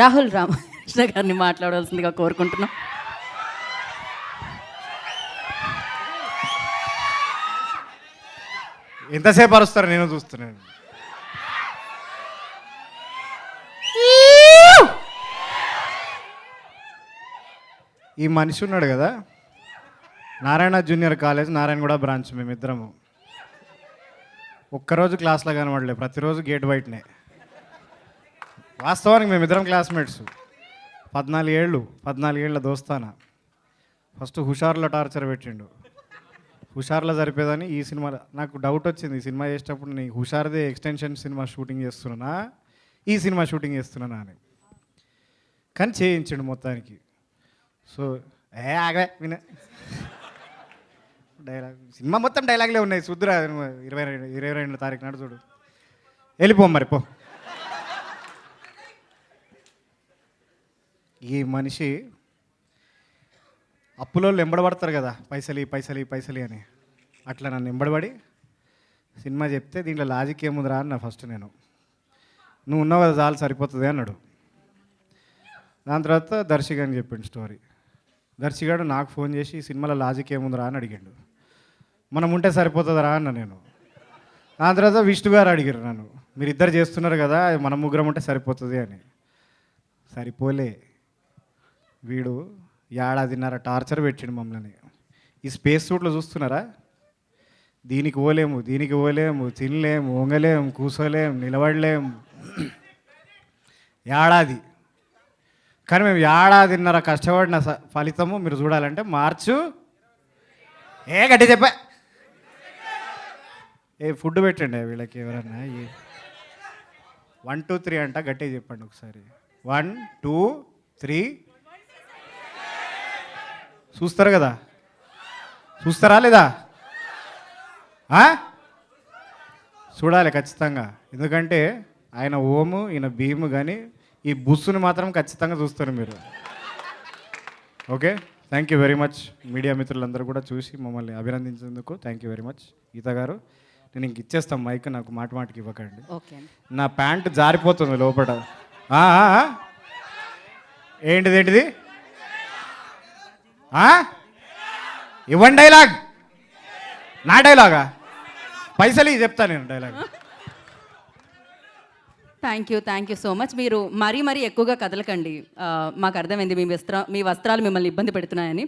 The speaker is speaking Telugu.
రాహుల్ రామకృష్ణ గారిని మాట్లాడవలసిందిగా కోరుకుంటున్నాం. ఎంతసేపు అరుస్తారు నేను చూస్తున్నాను. ఈ మనిషి ఉన్నాడు కదా, Narayana junior college Narayanaguda branch, మేమిద్దరము ఒక్కరోజు క్లాస్లో కనబడలే, ప్రతిరోజు గేట్ బయటనే. వాస్తవానికి మేమిద్దరం క్లాస్మేట్స్, 14 ఏళ్ళ దోస్తానా. ఫస్ట్ హుషార్లో టార్చర్ పెట్టిండు, హుషార్లో సరిపోదని ఈ సినిమా నాకు డౌట్ వచ్చింది. ఈ సినిమా చేసేటప్పుడు నీ హుషార్దే ఎక్స్టెన్షన్ సినిమా షూటింగ్ చేస్తున్నానా, ఈ సినిమా షూటింగ్ చేస్తున్నానా అని. కానీ చేయించిండు మొత్తానికి. సో ఆగే విన డైలాగ్, సినిమా మొత్తం డైలాగ్లే ఉన్నాయి. సుద్దురా 22 తారీఖు నాడు చూడు. వెళ్ళిపో మరి పో. ఈ మనిషి అప్పులో ఎంబడబడతారు కదా, పైసలి అని. అట్లా నన్ను ఎంబడబడి సినిమా చెప్తే దీంట్లో లాజిక్ ఏముందిరా అన్న. ఫస్ట్ నేను, నువ్వు ఉన్నావు కదా చాలు సరిపోతుంది అన్నాడు. దాని తర్వాత దర్శిగా అని చెప్పిండు స్టోరీ. దర్శిగాడు నాకు ఫోన్ చేసి ఈ సినిమాలో లాజిక్ ఏముందిరా అని అడిగాడు. మనం ఉంటే సరిపోతుందిరా అన్న నేను. దాని తర్వాత విష్ణు గారు అడిగారు నన్ను, మీరు ఇద్దరు చేస్తున్నారు కదా మనం ముగ్గురం ఉంటే సరిపోతుంది అని. సరిపోలే, వీడు 1.5 టార్చర్ పెట్టిండు మమ్మల్ని. ఈ స్పేస్ సూట్లో చూస్తున్నారా, దీనికి పోలేము తినలేము, వంగలేము, కూసోలేము, నిలబడలేము. ఏడాది. కానీ మేము 1.5 కష్టపడిన ఫలితము మీరు చూడాలంటే మార్చు గట్టి చెప్పా. ఫుడ్ పెట్టండి వీళ్ళకి ఎవరన్నా. 1 2 3 అంట, గట్టిగా చెప్పండి ఒకసారి. 1 2 3. చూస్తారు కదా, చూస్తారా లేదా? చూడాలి ఖచ్చితంగా. ఎందుకంటే ఆయన ఓము, ఈయన భీము, కానీ ఈ బుస్సుని మాత్రం ఖచ్చితంగా చూస్తారు మీరు. Okay, thank you very much. Media మిత్రులందరూ కూడా చూసి మమ్మల్ని అభినందించేందుకు థ్యాంక్ యూ వెరీ మచ్. గీత గారు, నేను ఇంక ఇచ్చేస్తాను మైక్, నాకు మాటికి ఇవ్వకండి. ఓకే, నా ప్యాంటు జారిపోతుంది లోపల. ఏంటిది ఇవ్వండి డైలాగ్. నా డైలాగా? పైసలు చెప్తాను నేను dialogue. Thank you so much. మీరు మరీ ఎక్కువగా కదలకండి. మాకు అర్థమైంది మీ వస్త్రాలు మిమ్మల్ని ఇబ్బంది పెడుతున్నాయని.